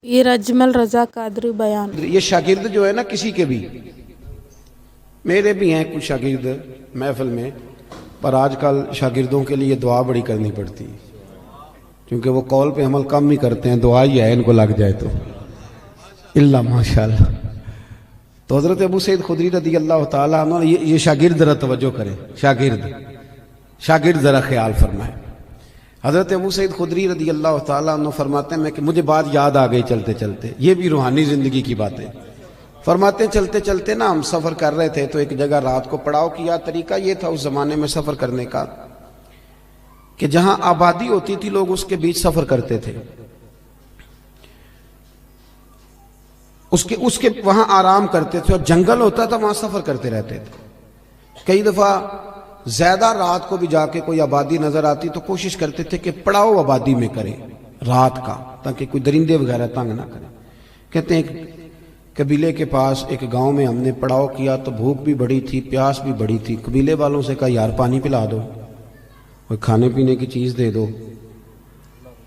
یہ اجمل رضا قادری بیان۔ یہ شاگرد جو ہے نا کسی کے بھی، میرے بھی ہیں کچھ شاگرد محفل میں، پر آج کل شاگردوں کے لیے دعا بڑی کرنی پڑتی ہے، کیونکہ وہ قول پہ عمل کم ہی کرتے ہیں، دعا ہی ہے ان کو لگ جائے تو اللہ ماشاءاللہ۔ تو حضرت ابو سعید خدری رضی اللہ تعالیٰ عنہ یہ شاگرد ذرا توجہ کریں، شاگرد ذرا خیال فرمائیں۔ حضرت ابو سعید خدری رضی اللہ تعالیٰ عنہ فرماتے ہیں کہ مجھے بات یاد آ گئی چلتے چلتے، یہ بھی روحانی زندگی کی باتیں فرماتے ہیں۔ چلتے چلتے نا ہم سفر کر رہے تھے تو ایک جگہ رات کو پڑاؤ کیا۔ طریقہ یہ تھا اس زمانے میں سفر کرنے کا کہ جہاں آبادی ہوتی تھی لوگ اس کے بیچ سفر کرتے تھے، اس کے وہاں آرام کرتے تھے، اور جنگل ہوتا تھا وہاں سفر کرتے رہتے تھے۔ کئی دفعہ زیادہ رات کو بھی جا کے کوئی آبادی نظر آتی تو کوشش کرتے تھے کہ پڑاؤ آبادی میں کریں رات کا، تاکہ کوئی درندے وغیرہ تنگ نہ کریں۔ کہتے ہیں قبیلے کے پاس ایک گاؤں میں ہم نے پڑاؤ کیا تو بھوک بھی بڑی تھی، پیاس بھی بڑی تھی۔ قبیلے والوں سے کہا یار پانی پلا دو، کوئی کھانے پینے کی چیز دے دو۔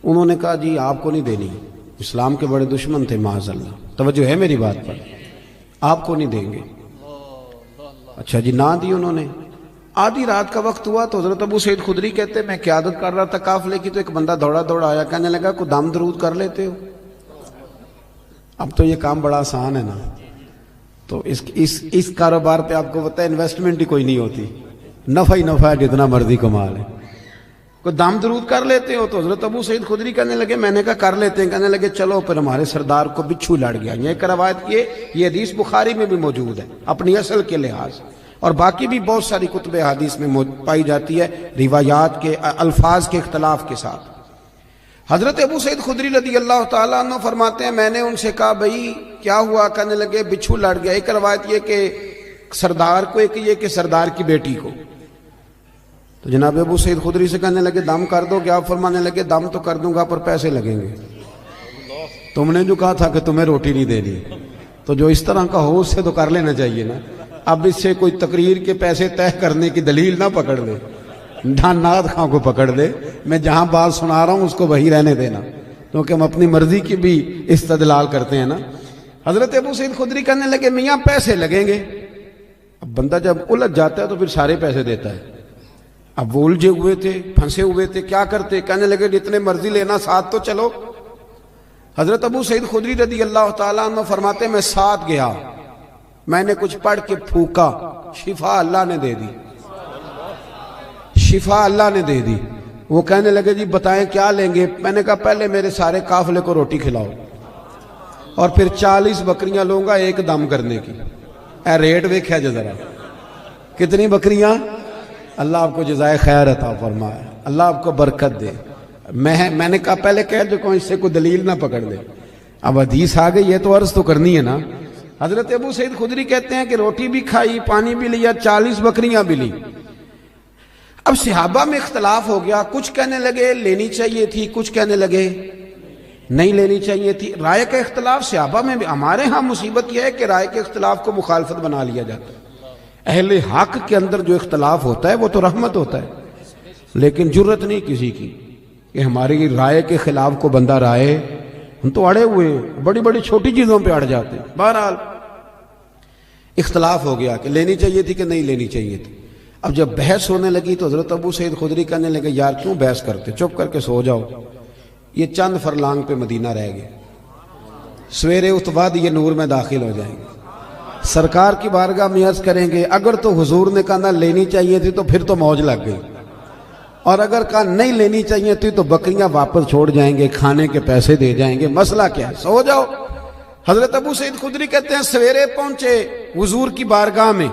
انہوں نے کہا جی آپ کو نہیں دینی، اسلام کے بڑے دشمن تھے معاذ اللہ، توجہ ہے میری بات پر، آپ کو نہیں دیں گے۔ اچھا جی نہ دی انہوں نے۔ آدھی رات کا وقت ہوا تو حضرت ابو سعید خدری کہتے میں قیادت کر رہا تھا قافلے کی، تو ایک بندہ دوڑا دوڑا آیا، کہنے لگا کوئی دم درود کر لیتے ہو؟ اب تو یہ کام بڑا آسان ہے نا، تو اس کاروبار پہ آپ کو پتہ ہے انویسٹمنٹ ہی کوئی نہیں ہوتی، نفع ہی نفع ہے، جتنا مرضی کما لے۔ کوئی دم درود کر لیتے ہو؟ تو حضرت ابو سعید خدری کہنے لگے میں نے کہا کر لیتے ہیں۔ کہنے لگے چلو، پھر ہمارے سردار کو بچھو لڑ گیا۔ یہ ایک روایت یہ حدیث بخاری میں بھی موجود ہے اپنی اصل کے لحاظ، اور باقی بھی بہت ساری کتب حدیث میں پائی جاتی ہے روایات کے الفاظ کے اختلاف کے ساتھ۔ حضرت ابو سعید خدری رضی اللہ تعالیٰ عنہ فرماتے ہیں میں نے ان سے کہا بھائی کیا ہوا؟ کہنے لگے بچھو لڑ گیا۔ ایک روایت یہ کہ سردار کو، ایک یہ کہ سردار کی بیٹی کو۔ تو جناب ابو سعید خدری سے کہنے لگے دم کر دو گیا؟ فرمانے لگے دم تو کر دوں گا پر پیسے لگیں گے، تم نے جو کہا تھا کہ تمہیں روٹی نہیں دینی، تو جو اس طرح کا ہو اس سے تو کر لینا چاہیے نا۔ اب اس سے کوئی تقریر کے پیسے طے کرنے کی دلیل نہ پکڑ لے، نعت خواں کو پکڑ لے۔ میں جہاں بات سنا رہا ہوں اس کو وہی رہنے دینا، کیونکہ ہم اپنی مرضی کی بھی استدلال کرتے ہیں نا۔ حضرت ابو سعید خدری کہنے لگے میاں پیسے لگیں گے۔ اب بندہ جب الجھ جاتا ہے تو پھر سارے پیسے دیتا ہے۔ اب وہ الجھے ہوئے تھے، پھنسے ہوئے تھے، کیا کرتے؟ کہنے لگے جتنے مرضی لینا، ساتھ تو چلو۔ حضرت ابو سعید خدری رضی اللہ تعالیٰ عنہ فرماتے میں ساتھ گیا، میں نے کچھ پڑھ کے پھونکا، شفا اللہ نے دے دی، شفا اللہ نے دے دی۔ وہ کہنے لگے جی بتائیں کیا لیں گے؟ میں نے کہا پہلے میرے سارے قافلے کو روٹی کھلاؤ، اور پھر 40 بکریاں لوں گا ایک دم کرنے کی۔ اے ریٹ ویکھیا جی ذرا، کتنی بکریاں؟ اللہ آپ کو جزائے خیر عطا فرمائے، اللہ آپ کو برکت دے۔ میں نے کہا پہلے کہہ جو اس سے کوئی دلیل نہ پکڑ لے، اب حدیث آ گئی ہے تو عرض تو کرنی ہے نا۔ حضرت ابو سعید خدری کہتے ہیں کہ روٹی بھی کھائی، پانی بھی لیا، 40 بکریاں بھی لی۔ اب صحابہ میں اختلاف ہو گیا، کچھ کہنے لگے لینی چاہیے تھی، کچھ کہنے لگے نہیں لینی چاہیے تھی۔ رائے کا اختلاف صحابہ میں بھی۔ ہمارے ہاں مصیبت یہ ہے کہ رائے کے اختلاف کو مخالفت بنا لیا جاتا ہے۔ اہل حق کے اندر جو اختلاف ہوتا ہے وہ تو رحمت ہوتا ہے، لیکن جرت نہیں کسی کی کہ ہماری رائے کے خلاف کو بندہ رائے، ہم تو اڑے ہوئے بڑی بڑی چھوٹی چیزوں پہ اڑ جاتے ہیں۔ بہرحال اختلاف ہو گیا کہ لینی چاہیے تھی کہ نہیں لینی چاہیے تھی۔ اب جب بحث ہونے لگی تو حضرت ابو سعید خدری کہنے لگے یار کیوں بحث کرتے، چپ کر کے سو جاؤ، یہ چند فرلانگ پہ مدینہ رہ گئے، سویرے اس بعد یہ نور میں داخل ہو جائیں گے، سرکار کی بارگاہ میں عرض کریں گے اگر تو حضور نے کہا نہ لینی چاہیے تھی تو پھر تو موج لگ گئی، اور اگر کہا نہیں لینی چاہیے تھی تو بکریاں واپس چھوڑ جائیں گے، کھانے کے پیسے دے جائیں گے، مسئلہ کیا ہے، سو جاؤ۔ حضرت ابو سعید خدری کہتے ہیں سویرے پہنچے حضور کی بارگاہ میں،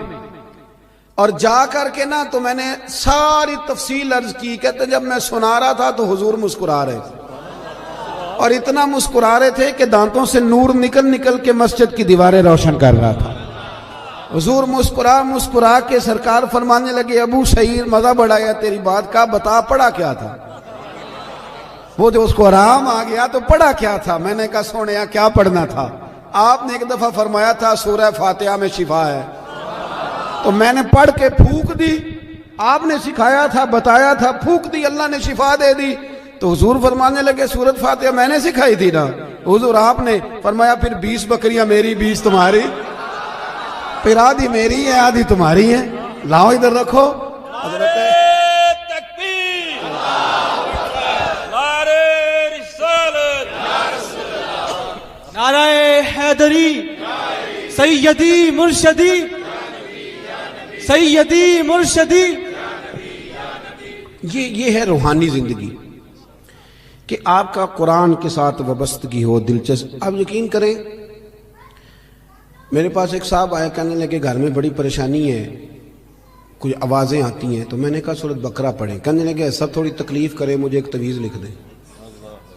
اور جا کر کے نا تو میں نے ساری تفصیل عرض کی۔ کہتے ہیں جب میں سنا رہا تھا تو حضور مسکرا رہے تھے، اور اتنا مسکرا رہے تھے کہ دانتوں سے نور نکل نکل کے مسجد کی دیواریں روشن کر رہا تھا۔ حضور مسکرا کے سرکار فرمانے لگے ابو سعید مزہ بڑھایا تیری بات کا، بتا پڑھا کیا تھا؟ وہ جو اس کو آرام آ گیا تو پڑھا کیا تھا؟ میں نے کہا سونیا کیا پڑھنا تھا؟ آپ نے ایک دفعہ فرمایا تھا سورہ فاتحہ میں شفا ہے، تو میں نے پڑھ کے پھونک دی۔ آپ نے سکھایا تھا، بتایا تھا، پھونک دی، اللہ نے شفا دے دی۔ تو حضور فرمانے لگے سورۃ فاتحہ میں نے سکھائی تھی نا. حضور آپ نے فرمایا پھر 20 بکریاں میری 20 تمہاری, پھر آدھی میری ہے آدھی تمہاری ہے, لاؤ ادھر رکھو. حضرت تکبیر, نعرہ رسالت, نعرہ حیدری, سیدی مرشدی, سیدی مرشدی. یہ ہے روحانی زندگی کہ آپ کا قرآن کے ساتھ وابستگی ہو, دلچسپ. آپ یقین کریں میرے پاس ایک صاحب آیا, کہنے لگے گھر میں بڑی پریشانی ہے, کچھ آوازیں آتی ہیں. تو میں نے کہا سورۃ بقرہ پڑھیں. کہنے لگے ایسا تھوڑی تکلیف کرے, مجھے ایک تعویذ لکھ دیں.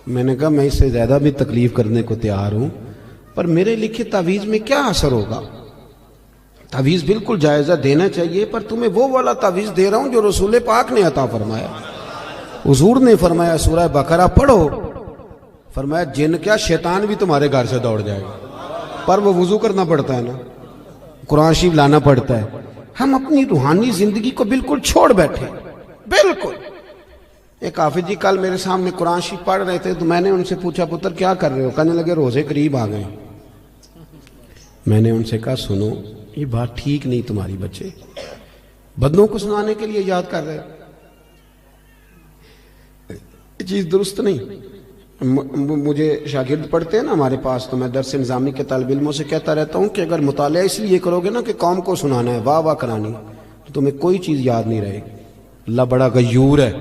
میں نے کہا میں اس سے زیادہ بھی تکلیف کرنے کو تیار ہوں, پر میرے لکھے تعویذ میں کیا اثر ہوگا؟ تعویذ بالکل جائزہ دینا چاہیے, پر تمہیں وہ والا تعویذ دے رہا ہوں جو رسول پاک نے عطا فرمایا. حضور نے فرمایا سورہ بقرہ پڑھو, فرمایا جن کیا شیطان بھی تمہارے گھر سے دوڑ جائے گا. پر وہ وضو کرنا پڑتا ہے نا, قرآن شریف لانا پڑتا ہے. ہم اپنی روحانی زندگی کو بالکل چھوڑ بیٹھے, بالکل. ایک حافظ جی کل میرے سامنے قرآن شریف پڑھ رہے تھے, تو میں نے ان سے پوچھا پتر کیا کر رہے ہو؟ کہنے لگے روزے قریب آ گئے. میں نے ان سے کہا سنو یہ بات ٹھیک نہیں تمہاری بچے, بدنوں کو سنانے کے لیے یاد کر رہے, یہ چیز درست نہیں. مجھے شاگرد پڑھتے ہیں نا ہمارے پاس, تو میں درس نظامی کے طالب علموں سے کہتا رہتا ہوں کہ اگر مطالعہ اس لیے کرو گے نا کہ قوم کو سنانا ہے, واہ واہ کرانی, تو تمہیں کوئی چیز یاد نہیں رہے گی. اللہ بڑا غیور ہے.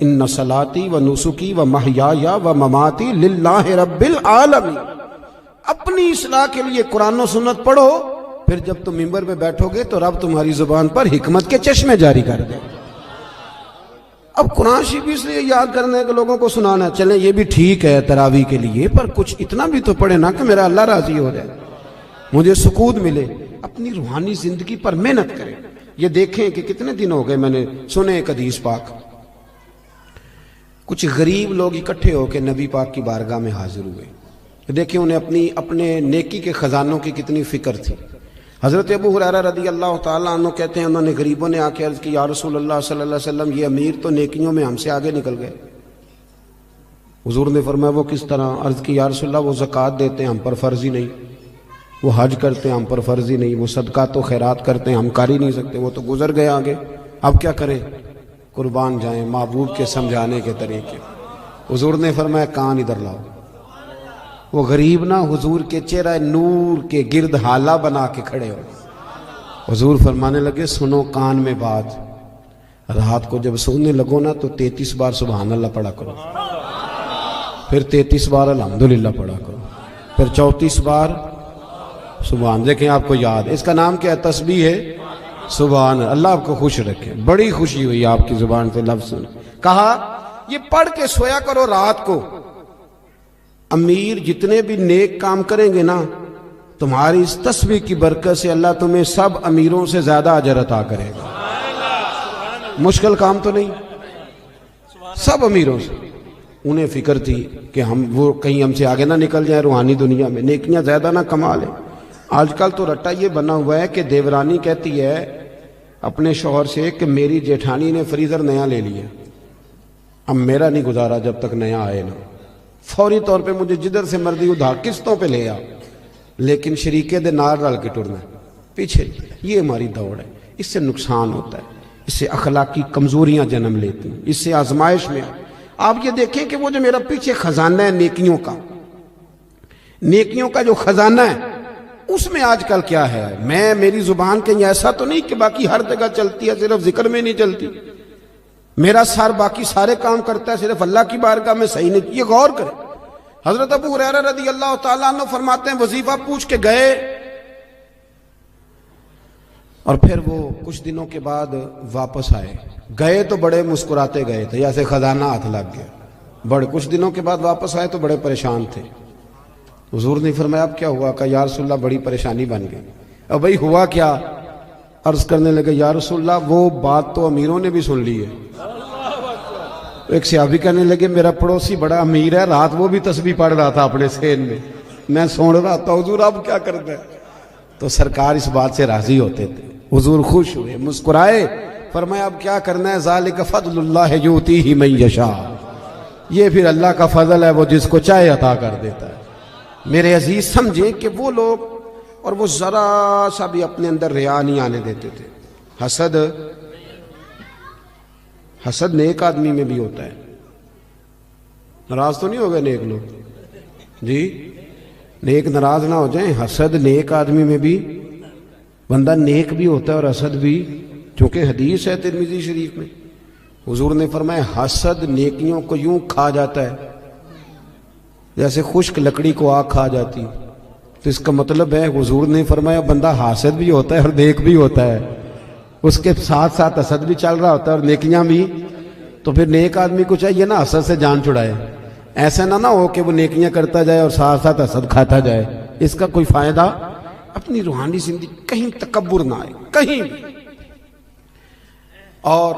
ان صلاتی و نسکی و محیایا و مماتی للہ رب العالمین. اپنی اصلاح کے لیے قرآن و سنت پڑھو, پھر جب تم منبر پہ بیٹھو گے تو رب تمہاری زبان پر حکمت کے چشمے جاری کر دے. اب قرآن شریف اس لیے یاد کرنے کے لوگوں کو سنانا, چلیں یہ بھی ٹھیک ہے تراویح کے لیے, پر کچھ اتنا بھی تو پڑھے نا کہ میرا اللہ راضی ہو جائے, مجھے سکون ملے. اپنی روحانی زندگی پر محنت کریں. یہ دیکھیں کہ کتنے دن ہو گئے میں نے سنے ایک حدیث پاک, کچھ غریب لوگ اکٹھے ہو کے نبی پاک کی بارگاہ میں حاضر ہوئے. دیکھیں انہیں اپنے نیکی کے خزانوں کی کتنی فکر تھی. حضرت ابو ہریرہ رضی اللہ تعالیٰ عنہ کہتے ہیں انہوں نے غریبوں نے آ کے عرض کی یا رسول اللہ صلی اللہ علیہ وسلم یہ امیر تو نیکیوں میں ہم سے آگے نکل گئے. حضور نے فرمایا وہ کس طرح؟ عرض کی یا رسول اللہ وہ زکوٰۃ دیتے ہیں ہم پر فرض ہی نہیں, وہ حج کرتے ہیں ہم پر فرض ہی نہیں, وہ صدقات و خیرات کرتے ہیں ہم کر ہی نہیں سکتے, وہ تو گزر گئے آگے, اب کیا کریں؟ قربان جائیں محبوب کے سمجھانے کے طریقے. حضور نے فرمایا کان ادھر لاؤ. وہ غریب نا حضور کے چہرہ نور کے گرد حالہ بنا کے کھڑے ہو. حضور فرمانے لگے سنو کان میں بات, رات کو جب سونے لگو نا تو 33 بار سبحان اللہ پڑھا کرو, پھر 33 بار الحمدللہ پڑھا کرو, پھر 34 بار سبحان. دیکھیں آپ کو یاد, اس کا نام کیا ہے؟ تسبیح ہے سبحان. اللہ آپ کو خوش رکھے. بڑی خوشی ہوئی آپ کی زبان سے لفظ سن. کہا یہ پڑھ کے سویا کرو رات کو. امیر جتنے بھی نیک کام کریں گے نا, تمہاری اس تسبیح کی برکت سے اللہ تمہیں سب امیروں سے زیادہ اجر عطا کرے گا. مشکل کام تو نہیں, سب امیروں سے. انہیں فکر تھی کہ وہ کہیں ہم سے آگے نہ نکل جائیں روحانی دنیا میں, نیکیاں زیادہ نہ کما لیں. آج کل تو رٹا یہ بنا ہوا ہے کہ دیورانی کہتی ہے اپنے شوہر سے کہ میری جیٹھانی نے فریزر نیا لے لیا, اب میرا نہیں گزارا جب تک نیا آئے نا, فوری طور پہ مجھے جدھر سے مرضی ادھار قسطوں پہ لے آ, لیکن شریکے دے نار رل کے ٹرنا پیچھے. یہ ہماری دوڑ ہے, اس سے نقصان ہوتا ہے, اس سے اخلاقی کمزوریاں جنم لیتی ہیں, اس سے آزمائش میں. آپ یہ دیکھیں کہ وہ جو میرا پیچھے خزانہ ہے نیکیوں کا جو خزانہ ہے اس میں آج کل کیا ہے؟ میری زبان کہیں ایسا تو نہیں کہ باقی ہر جگہ چلتی ہے, صرف ذکر میں نہیں چلتی. میرا سر باقی سارے کام کرتا ہے, صرف اللہ کی بارگاہ میں صحیح نہیں. یہ غور کریں. حضرت ابو ہریرہ رضی اللہ تعالیٰ عنہ فرماتے ہیں وظیفہ پوچھ کے گئے, اور پھر وہ کچھ دنوں کے بعد واپس آئے. گئے تو بڑے مسکراتے گئے تھے, جیسے خزانہ ہاتھ لگ گیا. بڑے کچھ دنوں کے بعد واپس آئے تو بڑے پریشان تھے. حضور نے فرمایا اب کیا ہوا؟ کہ یا رسول اللہ بڑی پریشانی بن گئی. اب بھائی ہوا کیا؟ عرض کرنے لگے یا رسول اللہ وہ بات تو امیروں نے بھی سن لی ہے. ایک صحابی کہنے لگے میرا پڑوسی بڑا امیر ہے, رات وہ بھی تسبیح پڑھ رہا تھا اپنے سین میں, میں سن رہا تھا, حضور اب کیا کرتا ہے؟ تو سرکار اس بات سے راضی ہوتے تھے. حضور خوش ہوئے, مسکرائے, فرمایا اب کیا کرنا ہے؟ ذالک فضل اللہ یؤتیہ من یشاء, یہ پھر اللہ کا فضل ہے، وہ جس کو چاہے عطا کر دیتا ہے۔ میرے عزیز سمجھیں کہ وہ لوگ اور وہ ذرا سا بھی اپنے اندر ریا نہیں آنے دیتے تھے۔ حسد نیک آدمی میں بھی ہوتا ہے۔ ناراض تو نہیں ہو گئے نیک لوگ جی؟ نیک ناراض نہ ہو جائیں۔ حسد نیک آدمی میں بھی، بندہ نیک بھی ہوتا ہے اور حسد بھی، چونکہ حدیث ہے ترمذی شریف میں، حضور نے فرمایا حسد نیکیوں کو یوں کھا جاتا ہے جیسے خشک لکڑی کو آگ کھا جاتی۔ تو اس کا مطلب ہے حضور نے فرمایا بندہ حاسد بھی ہوتا ہے اور نیک بھی ہوتا ہے، اس کے ساتھ ساتھ حسد بھی چل رہا ہوتا ہے اور نیکیاں بھی۔ تو پھر نیک آدمی کو چاہیے نا حسد سے جان چھڑائے، ایسا نہ ہو کہ وہ نیکیاں کرتا جائے اور ساتھ ساتھ حسد کھاتا جائے، اس کا کوئی فائدہ۔ اپنی روحانی زندگی کہیں تکبر نہ آئے، کہیں بھی۔ اور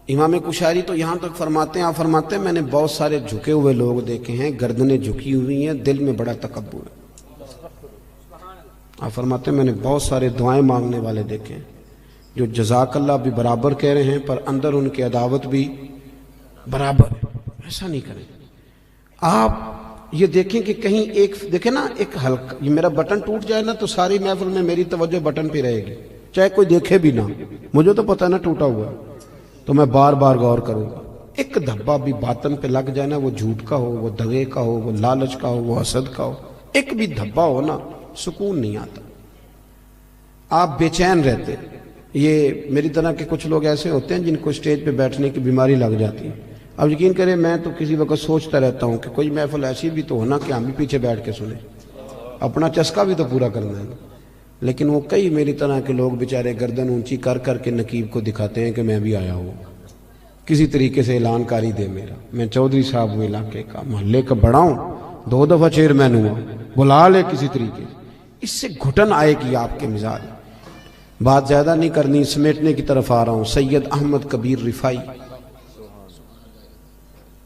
امام کشاری تو یہاں تک فرماتے ہیں، آپ فرماتے ہیں میں نے بہت سارے جھکے ہوئے لوگ دیکھے ہیں، گردنیں جھکی ہوئی ہیں، دل میں بڑا تکبر ہے۔ آپ فرماتے ہیں میں نے بہت سارے دعائیں مانگنے والے دیکھے ہیں جو جزاک اللہ بھی برابر کہہ رہے ہیں پر اندر ان کی عداوت بھی برابر ہے۔ ایسا نہیں کریں۔ آپ یہ دیکھیں کہ کہیں ایک دیکھیں نا، ایک ہلکا یہ میرا بٹن ٹوٹ جائے نا تو ساری محفل میں میری توجہ بٹن پہ رہے گی، چاہے کوئی دیکھے بھی نہ، مجھے تو پتہ نا ٹوٹا ہوا ہے، تو میں بار بار غور کروں گا۔ ایک دھبا بھی باطن پہ لگ جائے نا، وہ جھوٹ کا ہو، وہ دغے کا ہو، وہ لالچ کا ہو، وہ حسد کا ہو، ایک بھی دھبا ہو نا، سکون نہیں آتا، آپ بے چین رہتے۔ یہ میری طرح کے کچھ لوگ ایسے ہوتے ہیں جن کو اسٹیج پہ بیٹھنے کی بیماری لگ جاتی ہے۔ اب یقین کریں میں تو کسی وقت سوچتا رہتا ہوں کہ کوئی محفل ایسی بھی تو ہونا کہ ہم بھی پیچھے بیٹھ کے سنیں، اپنا چسکا بھی تو پورا کرنا ہے۔ لیکن وہ کئی میری طرح کے لوگ بیچارے گردن اونچی کر کر کے نقیب کو دکھاتے ہیں کہ میں بھی آیا ہوں، کسی طریقے سے اعلان کاری دے میرا، میں چودھری صاحب ہوں، علاقے کا محلے کا بڑا ہوں، 2 دفعہ چیئرمین ہوا، بلا لے کسی طریقے سے۔ اس سے گھٹن آئے گی آپ کے مزاج۔ بات زیادہ نہیں کرنی، سمیٹنے کی طرف آ رہا ہوں۔ سید احمد کبیر رفاعی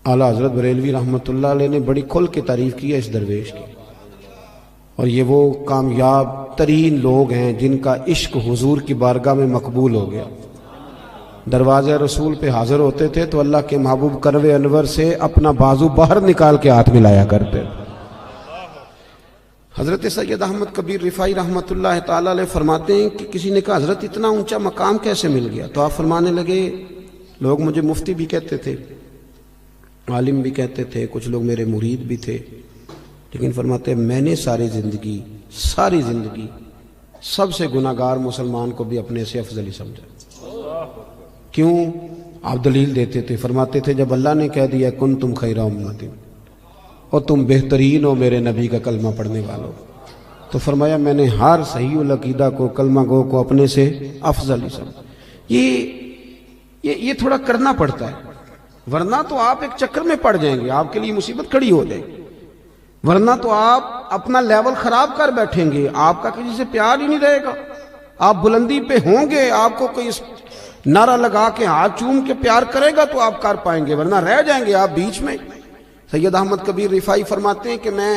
اعلیٰ حضرت بریلوی رحمۃ اللہ علیہ نے بڑی کھل کے تعریف کی ہے اس درویش کی، اور یہ وہ کامیاب ترین لوگ ہیں جن کا عشق حضور کی بارگاہ میں مقبول ہو گیا۔ دروازے رسول پہ حاضر ہوتے تھے تو اللہ کے محبوب کروے انور سے اپنا بازو باہر نکال کے ہاتھ ملایا کرتے۔ حضرت سید احمد کبیر رفاعی رحمۃ اللہ تعالی علیہ فرماتے ہیں کہ کسی نے کہا حضرت اتنا اونچا مقام کیسے مل گیا؟ تو آپ فرمانے لگے لوگ مجھے مفتی بھی کہتے تھے، عالم بھی کہتے تھے، کچھ لوگ میرے مرید بھی تھے، لیکن فرماتے ہیں میں نے ساری زندگی سب سے گناہگار مسلمان کو بھی اپنے سے افضل ہی سمجھا۔ کیوں؟ آپ دلیل دیتے تھے، فرماتے تھے جب اللہ نے کہہ دیا کن تم خیر امت اور تم بہترین ہو میرے نبی کا کلمہ پڑھنے والوں، تو فرمایا میں نے ہر صحیح العقیدہ کو، کلمہ گو کو اپنے سے افضل ہی سمجھا۔ یہ تھوڑا کرنا پڑتا ہے، ورنہ تو آپ ایک چکر میں پڑ جائیں گے، آپ کے لیے مصیبت کھڑی ہو جائے گی، ورنہ تو آپ اپنا لیول خراب کر بیٹھیں گے، آپ کا کسی سے پیار ہی نہیں رہے گا۔ آپ بلندی پہ ہوں گے، آپ کو کوئی نعرہ لگا کے ہاتھ چوم کے پیار کرے گا تو آپ کر پائیں گے، ورنہ رہ جائیں گے آپ بیچ میں۔ سید احمد کبیر رفاعی فرماتے ہیں کہ میں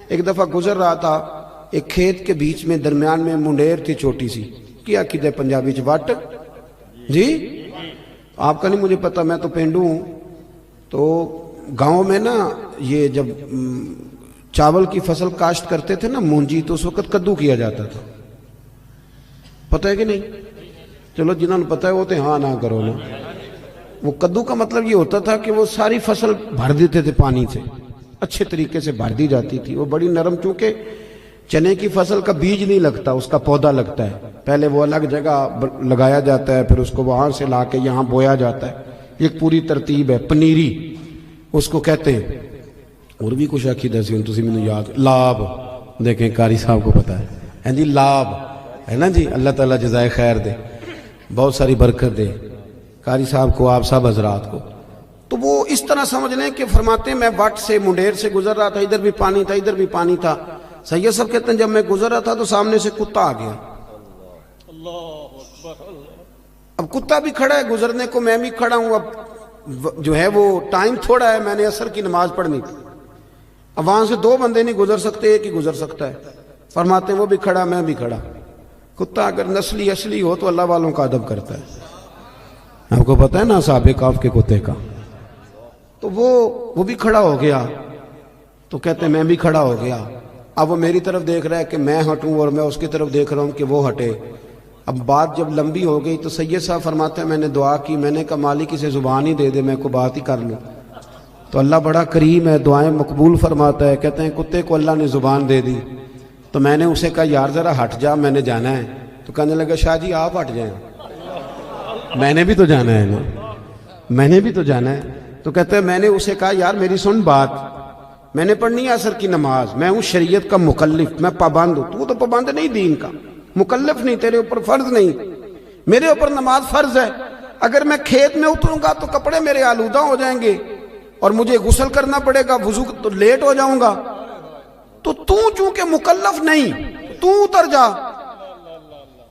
ایک دفعہ گزر رہا تھا ایک کھیت کے بیچ میں، درمیان میں منڈیر تھی چھوٹی سی، کیا کہتے پنجابی چ وٹ جی، آپ کا نہیں مجھے پتا، میں تو پینڈو ہوں۔ تو گاؤں میں نا یہ جب چاول کی فصل کاشت کرتے تھے نا مونجی، تو اس وقت کدو کیا جاتا تھا، پتہ ہے کہ نہیں؟ چلو جنہوں نے پتہ ہے وہ تو ہاں نہ کرو نا۔ وہ کدو کا مطلب یہ ہوتا تھا کہ وہ ساری فصل بھر دیتے تھے پانی سے، اچھے طریقے سے بھر دی جاتی تھی، وہ بڑی نرم، چونکہ چنے کی فصل کا بیج نہیں لگتا، اس کا پودا لگتا ہے، پہلے وہ الگ جگہ لگایا جاتا ہے، پھر اس کو وہاں سے لا کے یہاں بویا جاتا ہے، ایک پوری ترتیب ہے، پنیری اس کو کہتے ہیں۔ اور بھی کچھ عقیدہ سی تسی مینوں یاد، لاب، دیکھیں قاری صاحب کو پتہ ہے ہاں جی، لاب ہے نا جی، اللہ تعالیٰ جزائے خیر دے، بہت ساری برکت دے قاری صاحب کو، آپ سب حضرات کو۔ تو وہ اس طرح سمجھ لیں کہ فرماتے ہیں میں وٹ سے منڈیر سے گزر رہا تھا، ادھر بھی پانی تھا ادھر بھی پانی تھا۔ سید صاحب کہتے ہیں جب میں گزر رہا تھا تو سامنے سے کتا آ گیا، اب کتا بھی کھڑا ہے گزرنے کو، میں بھی کھڑا ہوں، اب جو ہے وہ ٹائم تھوڑا ہے، میں نے عصر کی نماز پڑھنی تھی، اب وہاں سے 2 بندے نہیں گزر سکتے، ایک ہی گزر سکتا ہے۔ فرماتے ہیں وہ بھی کھڑا میں بھی کھڑا۔ کتا اگر نسلی اصلی ہو تو اللہ والوں کا ادب کرتا ہے، آپ کو پتہ ہے نا صحابہ کہف کے کتے کا، تو وہ بھی کھڑا ہو گیا. تو کہتے ہیں میں بھی کھڑا ہو گیا. اب وہ میری طرف دیکھ رہا ہے کہ میں ہٹوں اور میں اس کی طرف دیکھ رہا ہوں کہ وہ ہٹے. اب بات جب لمبی ہو گئی تو سید صاحب فرماتے ہیں میں نے دعا کی, میں نے کہا مالک اسے زبان ہی دے دے, میں کو بات ہی کر لوں. تو اللہ بڑا کریم ہے, دعائیں مقبول فرماتا ہے. کہتے ہیں کتے کو اللہ نے زبان دے دی. تو میں نے اسے کہا یار ذرا ہٹ جا, میں نے جانا ہے. تو کہنے لگا شاہ جی آپ ہٹ جائیں, میں نے بھی تو جانا ہے نا, میں نے بھی تو جانا ہے. تو کہتے ہیں میں نے اسے کہا یار میری سن بات, میں نے پڑھنی ہے عصر کی نماز, میں ہوں شریعت کا مکلف, میں پابند ہوں, تو پابند نہیں دین کا, مکلف نہیں, تیرے اوپر فرض نہیں, میرے اوپر نماز فرض ہے. اگر میں کھیت میں اتروں گا تو کپڑے میرے آلودہ ہو جائیں گے اور مجھے غسل کرنا پڑے گا, وضو تو لیٹ ہو جاؤں گا. تو چونکہ مکلف نہیں, تو اتر جا.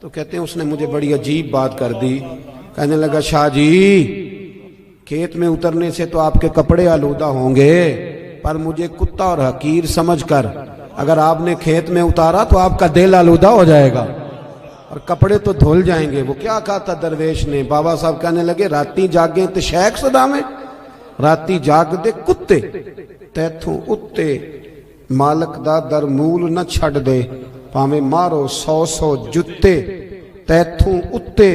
تو کہتے ہیں اس نے مجھے بڑی عجیب بات کر دی. کہنے لگا شاہ جی کھیت میں اترنے سے تو آپ کے کپڑے آلودہ ہوں گے, پر مجھے کتا اور حقیر سمجھ کر اگر آپ نے کھیت میں اتارا تو آپ کا دل آلودہ ہو جائے گا اور کپڑے تو دھل جائیں گے. وہ کیا کہا تھا درویش نے؟ بابا صاحب کہنے لگے راتی جاگیں تے شیخ صدا میں, راتی جاگ دے کتے تیتھوں اتے, مالک دا در مول نہ چھڑ دے, پاویں مارو 100 جتے تیتھوں اتے,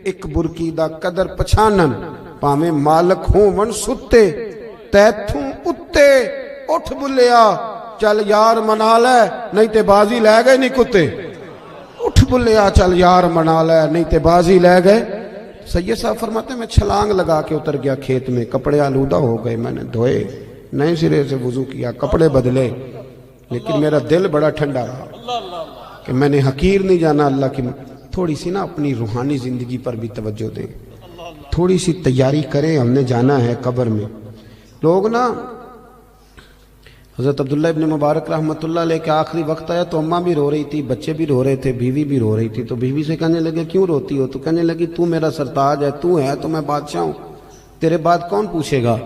ایک برکی دا قدر پچھانن, پاویں مالک ہون ستے تیتھوں اتے. اٹھ بلیا چل یار منا لے, نہیں تے بازی لے گئے نہیں کتے. اٹھ بلیا چل یار منا لے, نہیں تے بازی لے گئے. سید صاحب فرماتے ہیں میں چھلانگ لگا کے اتر گیا کھیت میں, کپڑے آلودہ ہو گئے, میں نے دھوئے, نئے سرے سے وضو کیا, کپڑے بدلے, لیکن میرا دل بڑا ٹھنڈا رہا کہ میں نے حقیر نہیں جانا اللہ کی. تھوڑی سی نا اپنی روحانی زندگی پر بھی توجہ دیں, تھوڑی سی تیاری کریں, ہم نے جانا ہے قبر میں. لوگ نا حضرت عبداللہ ابن مبارک رحمۃ اللہ علیہ کے آخری وقت آیا تو اماں بھی رو رہی تھی, بچے بھی رو رہے تھے, بیوی بھی رو رہی تھی. تو بیوی سے کہنے لگے کیوں روتی ہو؟ تو کہنے لگی تو میرا سرتاج ہے, تو ہے تو میں بادشاہ ہوں, تیرے بعد کون پوچھے گا؟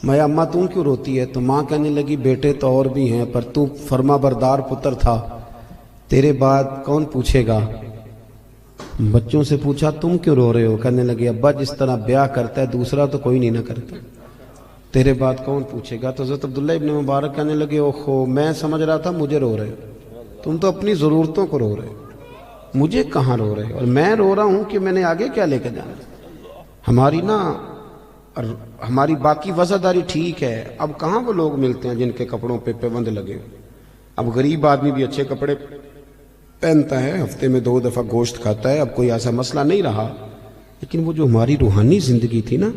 میں اماں تم کیوں روتی ہے؟ تو ماں کہنے لگی بیٹے تو اور بھی ہیں, پر تو فرما بردار پتر تھا, تیرے بعد کون پوچھے گا؟ بچوں سے پوچھا تم کیوں رو رہے ہو؟ کہنے لگے ابا جس طرح بیاہ کرتا ہے دوسرا تو کوئی نہیں نہ کرتا, تیرے بعد کون پوچھے گا؟ تو حضرت عبداللہ ابن مبارک کہنے لگے اوہو میں سمجھ رہا تھا مجھے رو رہے ہو, تم تو اپنی ضرورتوں کو رو رہے ہو, مجھے کہاں رو رہے ہو؟ اور میں رو رہا ہوں کہ میں نے آگے کیا لے کے جانا. ہماری باقی وزاداری ٹھیک ہے, اب کہاں وہ لوگ ملتے ہیں جن کے کپڑوں پہ پابند لگے. اب غریب آدمی بھی اچھے کپڑے پہنتا ہے, ہفتے میں 2 دفعہ گوشت کھاتا ہے, اب کوئی ایسا مسئلہ نہیں رہا. لیکن وہ جو ہماری روحانی زندگی تھی نا,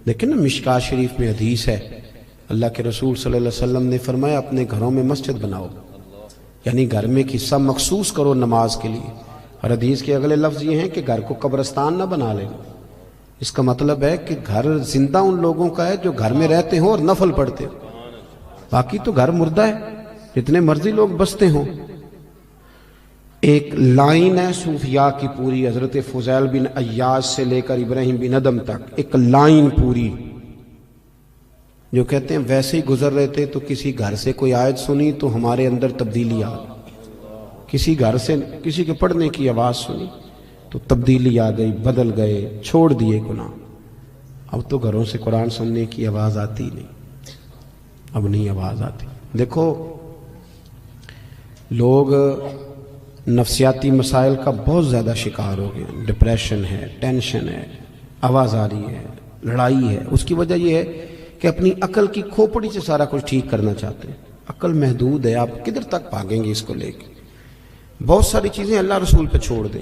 لیکن نا مشکات شریف میں حدیث ہے, اللہ کے رسول صلی اللہ علیہ وسلم نے فرمایا اپنے گھروں میں مسجد بناؤ, یعنی گھر میں ایک حصہ مخصوص کرو نماز کے لیے. اور حدیث کے اگلے لفظ یہ ہیں کہ گھر کو قبرستان نہ بنا لیں. اس کا مطلب ہے کہ گھر زندہ ان لوگوں کا ہے جو گھر میں رہتے ہوں اور نفل پڑھتے ہوں, باقی تو گھر مردہ ہے, جتنے مرضی لوگ بستے ہوں. ایک لائن ہے صوفیاء کی پوری, حضرت فضیل بن عیاض سے لے کر ابراہیم بن ادم تک, ایک لائن پوری جو کہتے ہیں ویسے ہی گزر رہے تھے تو کسی گھر سے کوئی آیت سنی تو ہمارے اندر تبدیلی آ گئی, کسی گھر سے کسی کے پڑھنے کی آواز سنی تو تبدیلی آ گئی, بدل گئے, چھوڑ دیے گناہ. اب تو گھروں سے قرآن سننے کی آواز آتی نہیں, اب نہیں آواز آتی. دیکھو لوگ نفسیاتی مسائل کا بہت زیادہ شکار ہو گئے, ڈپریشن ہے, ٹینشن ہے, آوازاری ہے, لڑائی ہے. اس کی وجہ یہ ہے کہ اپنی عقل کی کھوپڑی سے سارا کچھ ٹھیک کرنا چاہتے ہیں. عقل محدود ہے, آپ کدھر تک بھاگیں گے اس کو لے کے؟ بہت ساری چیزیں اللہ رسول پہ چھوڑ دیں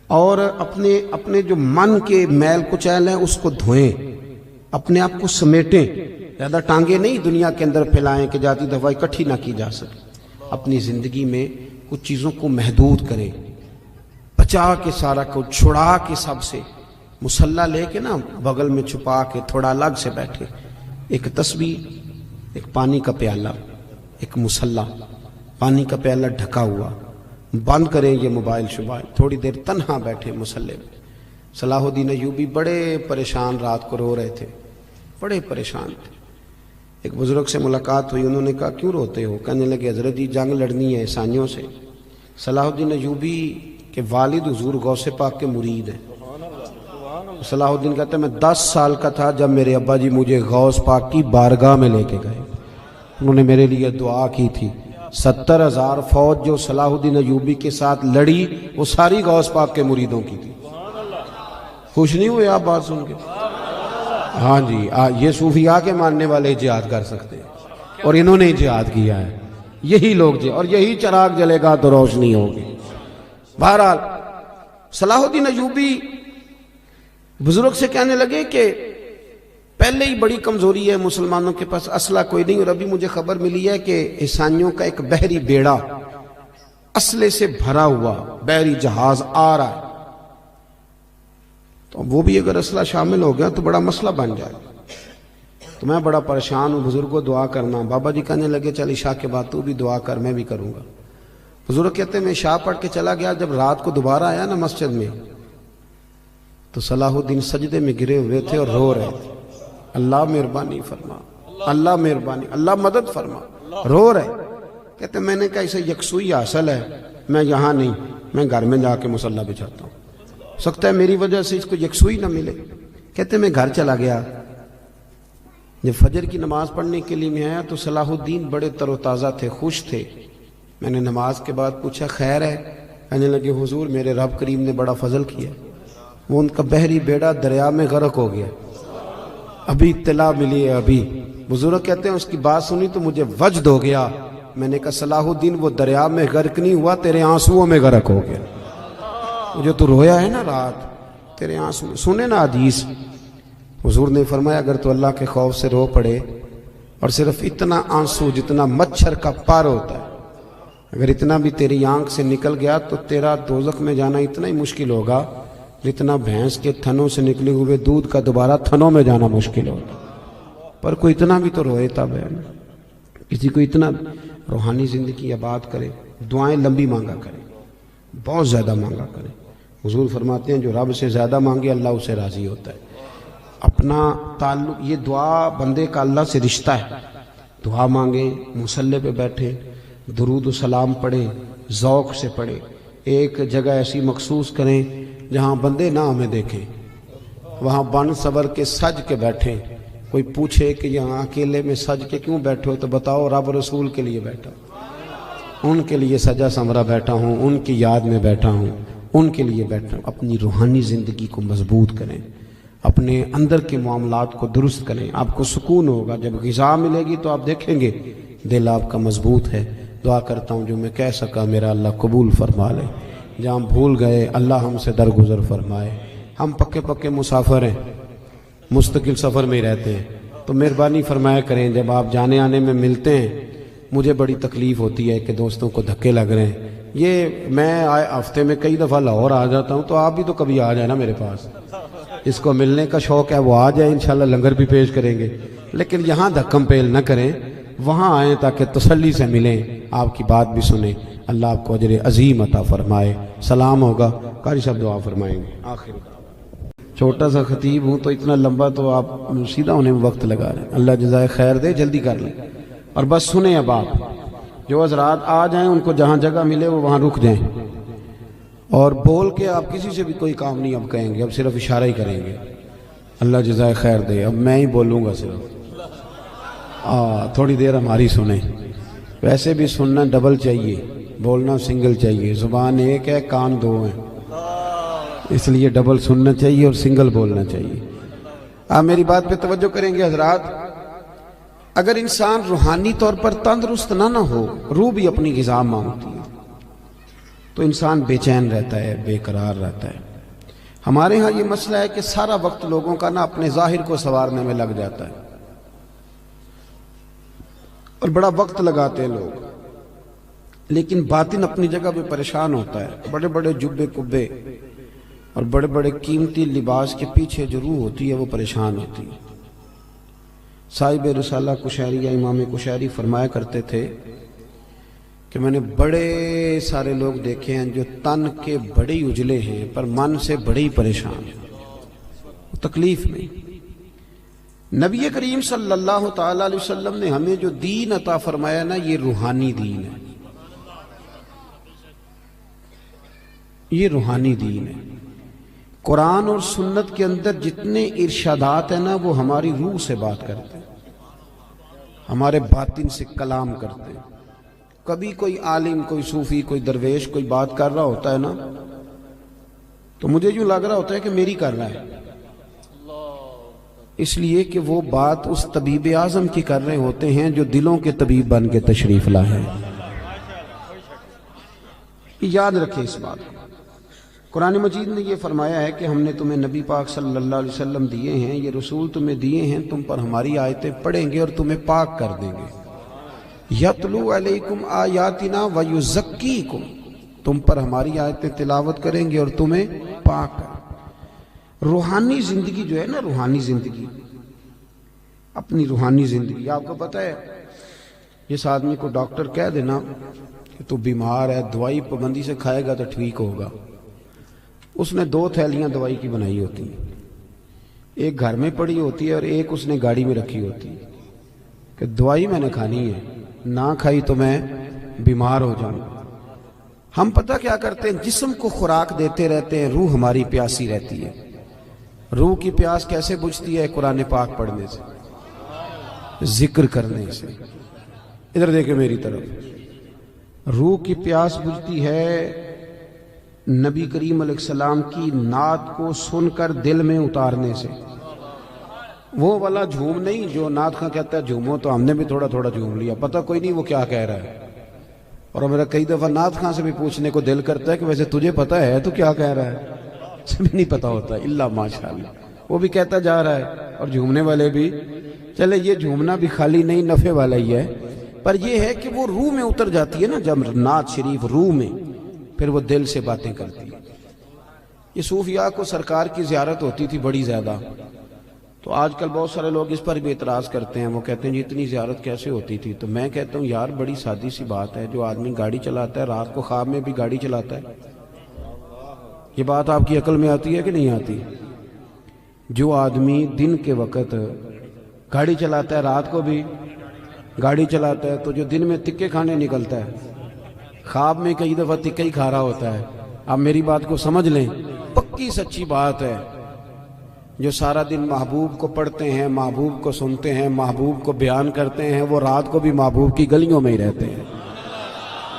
اور اپنے جو من کے میل کچیل ہیں اس کو دھوئیں, اپنے آپ کو سمیٹیں. زیادہ ٹانگیں نہیں دنیا کے اندر پھیلائیں کہ جاتی دفعہ اکٹھی نہ کی جا سکے. اپنی زندگی میں کچھ چیزوں کو محدود کریں, بچا کے سارا کو چھڑا کے سب سے. مصلی لے کے نا بغل میں چھپا کے تھوڑا الگ سے بیٹھے, ایک تسبیح, ایک پانی کا پیالہ, ایک مصلی, پانی کا پیالہ ڈھکا ہوا, بند کریں یہ موبائل شبائل, تھوڑی دیر تنہا بیٹھے مصلی میں. صلاح الدین ایوبی بڑے پریشان رات کو رو رہے تھے, بڑے پریشان تھے. ایک بزرگ سے ملاقات ہوئی, انہوں نے کہا کیوں روتے ہو؟ کہنے لگے حضرت جی جنگ لڑنی ہے عیسائیوں سے. صلاح الدین ایوبی کے والد حضور غوث پاک کے مرید ہیں, صلاح الدین کہتے ہیں میں 10 سال کا تھا جب میرے ابا جی مجھے غوث پاک کی بارگاہ میں لے کے گئے. انہوں نے میرے لیے دعا کی تھی. 70,000 فوج جو صلاح الدین ایوبی کے ساتھ لڑی وہ ساری غوث پاک کے مریدوں کی تھی. خوش نہیں ہوئے آپ بات سن کے؟ ہاں جی، یہ صوفیاء کے ماننے والے جہاد کر سکتے ہیں اور انہوں نے جہاد کیا ہے. یہی لوگ اور یہی چراغ جلے گا تو روشنی ہوگی. بہرحال صلاح الدین ایوبی بزرگ سے کہنے لگے کہ پہلے ہی بڑی کمزوری ہے مسلمانوں کے پاس، اسلحہ کوئی نہیں، اور ابھی مجھے خبر ملی ہے کہ عیسائیوں کا ایک بحری بیڑا اسلحے سے بھرا ہوا بحری جہاز آ رہا ہے، تو وہ بھی اگر اسلحہ شامل ہو گیا تو بڑا مسئلہ بن جائے. تو میں بڑا پریشان ہوں، بزرگوں دعا کرنا. بابا جی کہنے لگے چل عشاء کے بعد تو بھی دعا کر، میں بھی کروں گا. بزرگ کہتے ہیں میں عشاء پڑھ کے چلا گیا، جب رات کو دوبارہ آیا نا مسجد میں تو صلاح الدین سجدے میں گرے ہوئے تھے اور رو رہے تھے. اللہ مہربانی فرما، اللہ مہربانی، اللہ مدد فرما، رو رہے. کہتے ہیں میں نے کہا اسے یکسوئی حاصل ہے، میں یہاں نہیں، میں گھر میں جا کے مصلی بچھاتا ہوں، سکتا ہے میری وجہ سے اس کو یکسوئی نہ ملے. کہتے ہیں میں گھر چلا گیا، جب فجر کی نماز پڑھنے کے لیے میں آیا تو صلاح الدین بڑے تر و تازہ تھے، خوش تھے. میں نے نماز کے بعد پوچھا خیر ہے؟ کہنے لگے حضور میرے رب کریم نے بڑا فضل کیا، وہ ان کا بحری بیڑا دریا میں غرق ہو گیا، ابھی اطلاع ملی ہے ابھی. بزرگ کہتے ہیں اس کی بات سنی تو مجھے وجد ہو گیا. میں نے کہا صلاح الدین وہ دریا میں غرق نہیں ہوا، تیرے آنسوؤں میں غرق ہو گیا. جو تو رویا ہے نا رات، تیرے آنسو سنے نا حدیث. حضور نے فرمایا اگر تو اللہ کے خوف سے رو پڑے اور صرف اتنا آنسو جتنا مچھر کا پار ہوتا ہے اگر اتنا بھی تیری آنکھ سے نکل گیا تو تیرا دوزخ میں جانا اتنا ہی مشکل ہوگا جتنا بھینس کے تھنوں سے نکلے ہوئے دودھ کا دوبارہ تھنوں میں جانا مشکل ہوتا. پر کوئی اتنا بھی تو روئے تھا بہن، کسی کو اتنا روحانی زندگی آباد کرے، دعائیں لمبی مانگا کرے، بہت زیادہ مانگا کرے. حضور فرماتے ہیں جو رب سے زیادہ مانگے اللہ اسے راضی ہوتا ہے. اپنا تعلق، یہ دعا بندے کا اللہ سے رشتہ ہے. دعا مانگیں، مصلی پہ بیٹھیں، درود و سلام پڑھیں، ذوق سے پڑھیں. ایک جگہ ایسی مخصوص کریں جہاں بندے نہ ہمیں دیکھیں، وہاں بن سور کے سج کے بیٹھیں. کوئی پوچھے کہ یہاں اکیلے میں سج کے کیوں بیٹھے ہو تو بتاؤ رب رسول کے لیے بیٹھا، ان کے لیے سجا سمرا بیٹھا ہوں، ان کی یاد میں بیٹھا ہوں، ان کے لیے بیٹھا ہوں. اپنی روحانی زندگی کو مضبوط کریں، اپنے اندر کے معاملات کو درست کریں. آپ کو سکون ہوگا، جب غذا ملے گی تو آپ دیکھیں گے دل آپ کا مضبوط ہے. دعا کرتا ہوں جو میں کہہ سکا میرا اللہ قبول فرما لے، جہاں بھول گئے اللہ ہم سے درگزر فرمائے. ہم پکے پکے مسافر ہیں، مستقل سفر میں ہی رہتے ہیں، تو مہربانی فرمایا کریں جب آپ جانے آنے میں ملتے ہیں. مجھے بڑی تکلیف ہوتی ہے کہ دوستوں کو دھکے لگ رہے ہیں. یہ میں ہفتے میں کئی دفعہ لاہور آ جاتا ہوں، تو آپ بھی تو کبھی آ جائیں نا میرے پاس. اس کو ملنے کا شوق ہے وہ آ جائیں، انشاءاللہ لنگر بھی پیش کریں گے. لیکن یہاں دھکم پیل نہ کریں، وہاں آئیں تاکہ تسلی سے ملیں، آپ کی بات بھی سنیں. اللہ آپ کو اجر عظیم عطا فرمائے. سلام ہوگا، قاری صاحب دعا فرمائیں گے. آخر چھوٹا سا خطیب ہوں تو اتنا لمبا تو آپ سیدھا ہونے میں وقت لگا رہے ہیں. اللہ جزائے خیر دے، جلدی کر لیں اور بس سنیں. اب آپ جو حضرات آ جائیں ان کو جہاں جگہ ملے وہ وہاں رک جائیں، اور بول کے آپ کسی سے بھی کوئی کام نہیں اب کہیں گے، اب صرف اشارہ ہی کریں گے. اللہ جزائے خیر دے. اب میں ہی بولوں گا صرف، تھوڑی دیر ہماری سنیں. ویسے بھی سننا ڈبل چاہیے، بولنا سنگل چاہیے. زبان ایک ہے، کان دو ہیں، اس لیے ڈبل سننا چاہیے اور سنگل بولنا چاہیے. آپ میری بات پہ توجہ کریں گے حضرات. اگر انسان روحانی طور پر تندرست نہ ہو، روح بھی اپنی غذا مانگتی ہے، تو انسان بے چین رہتا ہے، بے قرار رہتا ہے. ہمارے ہاں یہ مسئلہ ہے کہ سارا وقت لوگوں کا نا اپنے ظاہر کو سنوارنے میں لگ جاتا ہے اور بڑا وقت لگاتے ہیں لوگ، لیکن باطن اپنی جگہ پہ پریشان ہوتا ہے. بڑے بڑے جبے کبے اور بڑے بڑے قیمتی لباس کے پیچھے جو روح ہوتی ہے وہ پریشان ہوتی ہے. صاحب رسالہ کشیریہ امام کشیری فرمایا کرتے تھے کہ میں نے بڑے سارے لوگ دیکھے ہیں جو تن کے بڑے ہی اجلے ہیں پر من سے بڑے ہی پریشان ہیں، تکلیف میں. نبی کریم صلی اللہ تعالی علیہ وسلم نے ہمیں جو دین عطا فرمایا نا، یہ روحانی دین ہے، یہ روحانی دین ہے. قرآن اور سنت کے اندر جتنے ارشادات ہیں نا وہ ہماری روح سے بات کرتے ہیں، ہمارے باطن سے کلام کرتے ہیں۔ کبھی کوئی عالم، کوئی صوفی، کوئی درویش کوئی بات کر رہا ہوتا ہے نا تو مجھے یوں لگ رہا ہوتا ہے کہ میری کر رہا ہے، اس لیے کہ وہ بات اس طبیب اعظم کی کر رہے ہوتے ہیں جو دلوں کے طبیب بن کے تشریف لائے ہیں۔ یاد رکھیں اس بات کو۔ قرآن مجید نے یہ فرمایا ہے کہ ہم نے تمہیں نبی پاک صلی اللہ علیہ وسلم دیے ہیں، یہ رسول تمہیں دیے ہیں، تم پر ہماری آیتیں پڑھیں گے اور تمہیں پاک کر دیں گے۔ یتلو علیکم آیاتنا ویزکیکم، تم پر ہماری آیتیں تلاوت کریں گے اور تمہیں پاک کر۔ روحانی زندگی جو ہے نا، روحانی زندگی، اپنی روحانی زندگی، آپ کو پتہ ہے جس آدمی کو ڈاکٹر کہہ دینا کہ تو بیمار ہے، دوائی پابندی سے کھائے گا تو ٹھیک ہوگا، اس نے 2 تھیلیاں دوائی کی بنائی ہوتی ہیں، ایک گھر میں پڑی ہوتی ہے اور ایک اس نے گاڑی میں رکھی ہوتی ہے کہ دوائی میں نے کھانی ہے، نہ کھائی تو میں بیمار ہو جاؤں گا۔ ہم پتہ کیا کرتے ہیں، جسم کو خوراک دیتے رہتے ہیں، روح ہماری پیاسی رہتی ہے۔ روح کی پیاس کیسے بجھتی ہے؟ قرآن پاک پڑھنے سے، ذکر کرنے سے۔ ادھر دیکھیں میری طرف، روح کی پیاس بجھتی ہے نبی کریم علیہ السلام کی نعت کو سن کر دل میں اتارنے سے۔ وہ والا جھوم نہیں جو نعت خواں کہتا ہے جھومو، تو ہم نے بھی تھوڑا تھوڑا جھوم لیا، پتہ کوئی نہیں وہ کیا کہہ رہا ہے، اور میرا کئی دفعہ نعت خواں سے بھی پوچھنے کو دل کرتا ہے کہ ویسے تجھے پتہ ہے تو کیا کہہ رہا ہے؟ اسے بھی نہیں پتہ ہوتا الا ماشاءاللہ، وہ بھی کہتا جا رہا ہے اور جھومنے والے بھی۔ چلے یہ جھومنا بھی خالی نہیں، نفع والا ہی ہے، پر یہ ہے کہ وہ روح میں اتر جاتی ہے نا جب نعت شریف روح میں، پھر وہ دل سے باتیں کرتی ہے۔ یہ صوفیاء کو سرکار کی زیارت ہوتی تھی بڑی زیادہ، تو آج کل بہت سارے لوگ اس پر بھی اعتراض کرتے ہیں، وہ کہتے ہیں جی اتنی زیارت کیسے ہوتی تھی؟ تو میں کہتا ہوں یار بڑی سادی سی بات ہے، جو آدمی گاڑی چلاتا ہے رات کو خواب میں بھی گاڑی چلاتا ہے، یہ بات آپ کی عقل میں آتی ہے کہ نہیں آتی؟ جو آدمی دن کے وقت گاڑی چلاتا ہے رات کو بھی گاڑی چلاتا ہے، تو جو دن میں تکے کھانے نکلتا ہے خواب میں کئی دفعہ تکے ہی کھا رہا ہوتا ہے۔ آپ میری بات کو سمجھ لیں، پکی سچی بات ہے۔ جو سارا دن محبوب کو پڑھتے ہیں، محبوب کو سنتے ہیں، محبوب کو بیان کرتے ہیں، وہ رات کو بھی محبوب کی گلیوں میں ہی رہتے ہیں۔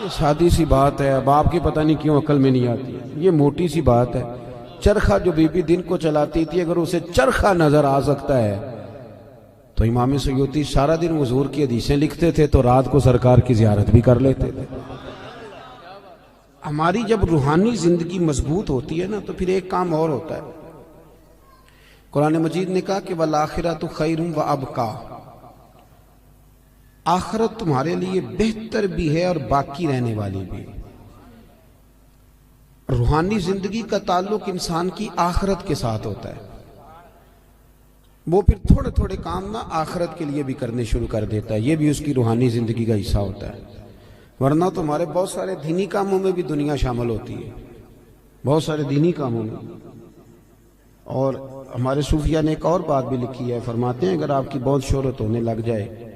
یہ سادی سی بات ہے، اب آپ کی پتہ نہیں کیوں عقل میں نہیں آتی، یہ موٹی سی بات ہے۔ چرخہ جو بی بی دن کو چلاتی تھی، اگر اسے چرخہ نظر آ سکتا ہے تو امام سیوطی سارا دن حضور کی حدیثیں لکھتے تھے تو رات کو سرکار کی زیارت بھی کر لیتے تھے۔ ہماری جب روحانی زندگی مضبوط ہوتی ہے نا تو پھر ایک کام اور ہوتا ہے۔ قرآن مجید نے کہا کہ وَالْآخِرَةُ خَيْرٌ وَأَبْقَىٰ، آخرت تمہارے لیے بہتر بھی ہے اور باقی رہنے والی بھی۔ روحانی زندگی کا تعلق انسان کی آخرت کے ساتھ ہوتا ہے، وہ پھر تھوڑے تھوڑے کام نا آخرت کے لیے بھی کرنے شروع کر دیتا ہے، یہ بھی اس کی روحانی زندگی کا حصہ ہوتا ہے۔ ورنہ تمہارے بہت سارے دینی کاموں میں بھی دنیا شامل ہوتی ہے، بہت سارے دینی کاموں میں۔ اور ہمارے صوفیاء نے ایک اور بات بھی لکھی ہے، فرماتے ہیں اگر آپ کی بہت شہرت ہونے لگ جائے